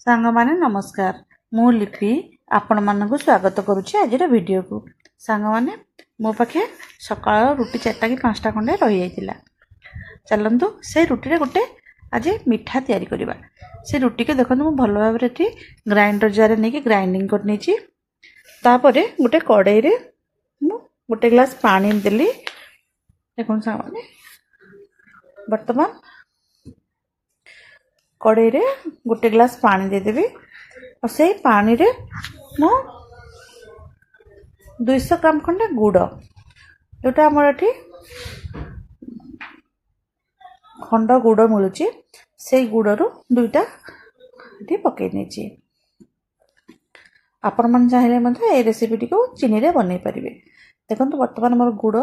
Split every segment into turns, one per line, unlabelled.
सांग माने नमस्कार मु लिपि आपण मानक स्वागत करुच्ची आज वीडियो को सांग माने मो पाखे सकाळ रुटी 4टा कि 5टा खंडे रही जाइतिला। चलंतु से रुटी रे गोटे आज मिठा तैयारी करबा। से रुटी के देखंतु मु भलो भाबरे एठी ग्राइंडर जार नै कि ग्राइंडिंग कर नेची। तापरे गोटे कड़ाई रे मु गोटे ग्लास पानी देली। देखन सांग माने वर्तमान कड़ाई रे गोटे ग्लास पानी दे देबी और से पानी रे मो 200 ग्राम खंडे गुड़ जोटा हमर एठी खंड गुड़ मिलुची से गुड़ रु दुईटा एठी पकै नेची। आपण मन चाहिले मते ए रेसिपी टी को चीनी रे बनै परिबे। देखंतु वर्तमान मोर गुड़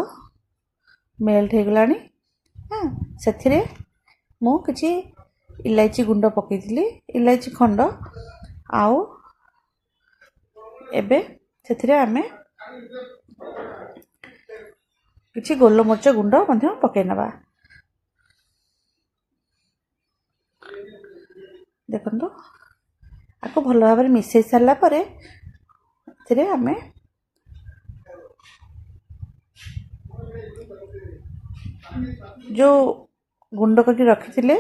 मेल्ट हे गलानी। हां सेथिरे मो किछि इलायची गुंड पकईली इलायची खंड आउ एबे सेथिरे आमे किछि गोलमरीच गुंड मध्य पकई नबा। देखंतु आको भलो भाबरे मिसई सारला परे सेथिरे आमे जो गुंड करके रखिथिले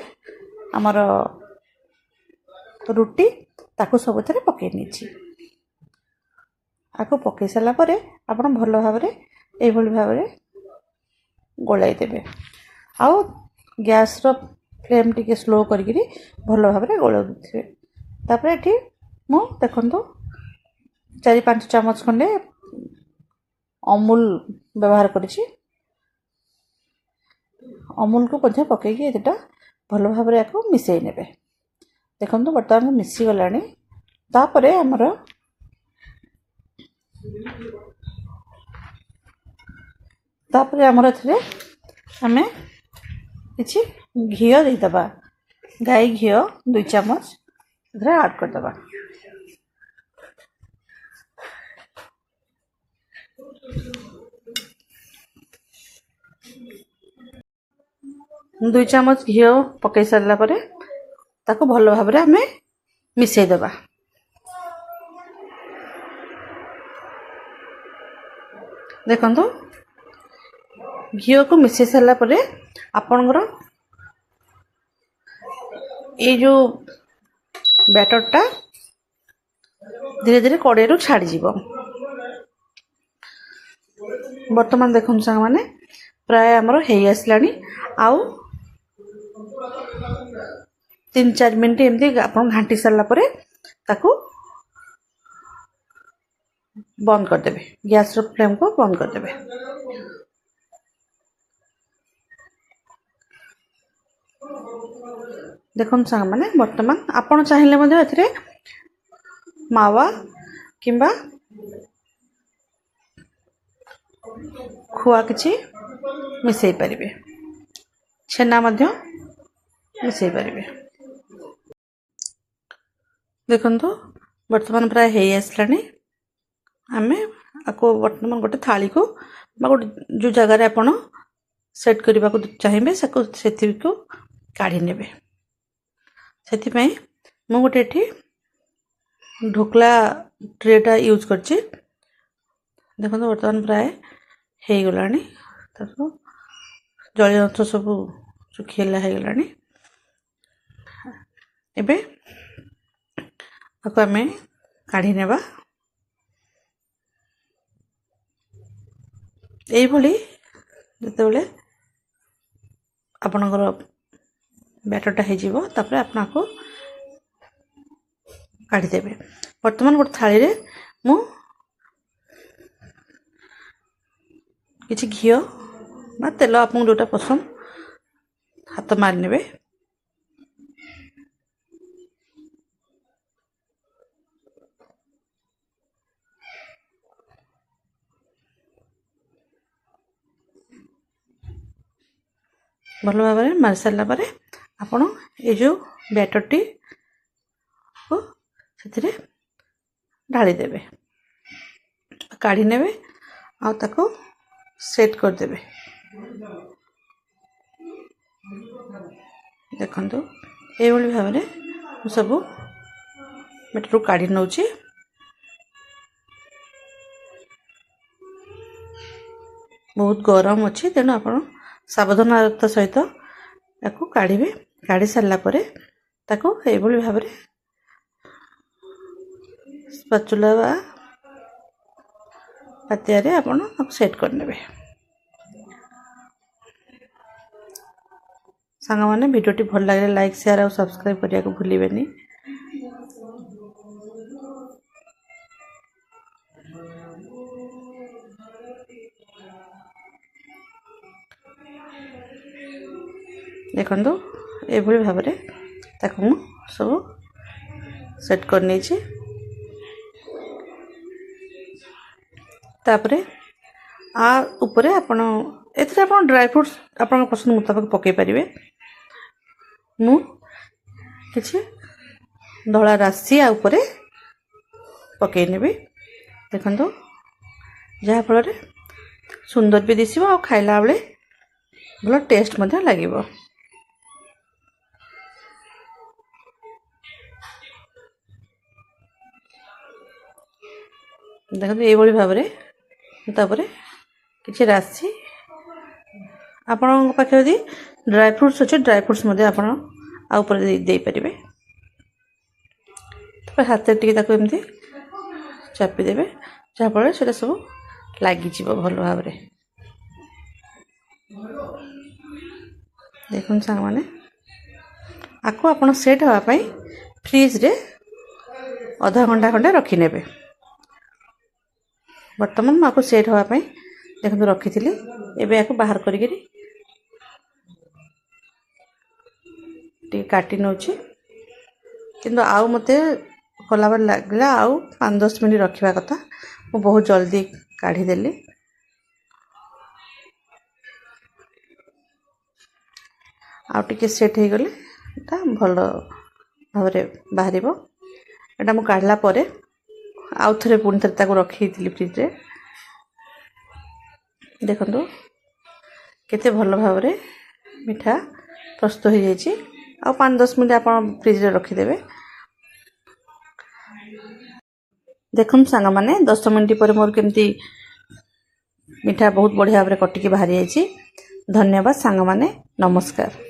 आमर रुटी ताको सबुथरे पकई नेछि। आको पकई सारला परे आपण भलो भाबरे एई भली भाबरे गोलाई देबे। आउ गैस रो फ्लेम टिके स्लो करके भलो भाबरे गोलाई देबे। तापरे एठी मु देखंतु 4-5 चम्मच खंडे अमूल व्यवहार करिछि। अमूल को पछे पकईकी एटा भलो भाबरे आको मिसई नेबे। देखंतु वर्तमान मिसी गलानी। तापरे हमर एथिरे हमें किछि घियो दे दबा। गाय घियो 2 चम्मच एथिरे ऐड कर दबा। दुई चम्मच घी पकई सारला परे ताको भलो भाबरे हमें मिसई दबा। देखंतु घी को मिसई सारला परे आपनकर ए जो बैटर टा धीरे धीरे कड़ाई रु छाड़ी जीवो। वर्तमान देखन संग माने प्राय हमर हेई आसलानी। आउ 3-4 मिनट एमती आपन घांटी सारला परे ताको बंद कर देबे। गैस रो फ्लेम को बंद कर देबे। देखन संग माने वर्तमान आपन चाहिले मध्ये एथिरे मावा किंबा खुआ किछि मिसई परिबे। छेना मध्ये मिसई परिबे। देखंतु वर्तमान प्राय हेई आसलानी। आमे आको वर्तमान गोटे थाली को बा गोटे जो जगह रे आपण सेट करबा को चाहिबे सको सेथि को काढी नेबे। सेथि पई मु गोटे एठी ढोकला ट्रेटा यूज करछि। देखंतु वर्तमान प्राय हेई गलानी। ताको जळी अंश सब सुखिला हे गलानी। एबे आको हमें काढी नेबा। एई भली जते बेले आपनकर बैटरटा हे जीवो तापर आपना को काढी देबे। वर्तमान गोटे थाली रे मु किछि घियो बा तेल आपन जोटा पसंद हाथ मार नेबे। भलो भाबरे मार सारला परे आपण ए जो बैटर टी को सेथिरे ढाली देबे। काढी नेबे आ ताको सेट कर देबे। देखंतु ए भली भाबरे सब ମିଠାରୁ କାଢ଼ି ନେଉଛି। ବହୁତ ଗରମ ଅଛି, ତେଣୁ ଆପଣ ସାବଧାନତା ସହିତ ତାକୁ କାଢ଼ିବେ। କାଢ଼ି ସାରିଲା ପରେ ତାକୁ ଏଇଭଳି ଭାବରେ ସ୍ପାଚୁଲା ବା ପାତିଆରେ ଆପଣ ତାକୁ ସେଟ୍ କରିନେବେ। ସାଙ୍ଗମାନେ ଭିଡ଼ିଓଟି ଭଲ ଲାଗିଲେ ଲାଇକ୍, ସେୟାର ଆଉ ସବସ୍କ୍ରାଇବ୍ କରିବାକୁ ଭୁଲିବେନି। ଦେଖନ୍ତୁ ଏଭଳି ଭାବରେ ତାକୁ ମୁଁ ସବୁ ସେଟ୍ କରି ନେଇଛି। ତାପରେ ଉପରେ ଆପଣ ଏଥିରେ ଆପଣ ଡ୍ରାଏ ଫ୍ରୁଟ୍ସ ଆପଣଙ୍କ ପସନ୍ଦ ମୁତାବକ ପକାଇ ପାରିବେ। ମୁଁ କିଛି ଧଳା ରାଶି ଉପରେ ପକାଇ ନେବି। ଦେଖନ୍ତୁ, ଯାହାଫଳରେ ସୁନ୍ଦର ବି ଦିଶିବ ଆଉ ଖାଇଲା ବେଳେ ଭଲ ଟେଷ୍ଟ ମଧ୍ୟ ଲାଗିବ। ଦେଖନ୍ତୁ ଏଇଭଳି ଭାବରେ ତାପରେ କିଛି ରାଶି, ଆପଣଙ୍କ ପାଖରେ ଯଦି ଡ୍ରାଏ ଫ୍ରୁଟ୍ସ ଅଛି ଡ୍ରାଏ ଫ୍ରୁଟ୍ସ ମଧ୍ୟ ଆପଣ ଉପରେ ଦେଇପାରିବେ। ତାପରେ ହାତରେ ଟିକେ ତାକୁ ଏମିତି ଚାପି ଦେବେ, ଯାହାଫଳରେ ସେଇଟା ସବୁ ଲାଗିଯିବ ଭଲ ଭାବରେ। ଦେଖନ୍ତୁ ସାଙ୍ଗମାନେ, ଆକୁ ଆପଣ ସେଟ୍ ହେବା ପାଇଁ ଫ୍ରିଜ୍ରେ ଅଧା ଘଣ୍ଟା ଖଣ୍ଡେ ରଖିନେବେ। ବର୍ତ୍ତମାନ ମୁଁ ଆକୁ ସେଟ୍ ହେବା ପାଇଁ ଦେଖନ୍ତୁ ରଖିଥିଲି। ଏବେ ଆକୁ ବାହାର କରିକିରି ଟିକେ କାଟି ନେଉଛି, କିନ୍ତୁ ଆଉ ମୋତେ କଲାବେଳେ ଲାଗିଲା ଆଉ 5-10 ମିନିଟ୍ ରଖିବା କଥା। ମୁଁ ବହୁତ ଜଲ୍ଦି କାଢ଼ିଦେଲି। ଆଉ ଟିକେ ସେଟ୍ ହେଇଗଲେ ଏଇଟା ଭଲ ଭାବରେ ବାହାରିବ। ଏଇଟା ମୁଁ କାଢ଼ିଲା ପରେ ଆଉ ଥରେ ପୁଣି ଥରେ ତାକୁ ରଖିଥିଲି ଫ୍ରିଜ୍ରେ। ଦେଖନ୍ତୁ କେତେ ଭଲ ଭାବରେ ମିଠା ପ୍ରସ୍ତୁତ ହୋଇଯାଇଛି। ଆଉ 5-10 ମିନିଟ୍ ଆପଣ ଫ୍ରିଜ୍ରେ ରଖିଦେବେ। ଦେଖନ୍ତୁ ସାଙ୍ଗମାନେ, 10 ମିନିଟ୍ ପରେ ମୋର କେମିତି ମିଠା ବହୁତ ବଢ଼ିଆ ଭାବରେ କଟିକି ବାହାରି ଯାଇଛି। ଧନ୍ୟବାଦ ସାଙ୍ଗମାନେ, ନମସ୍କାର।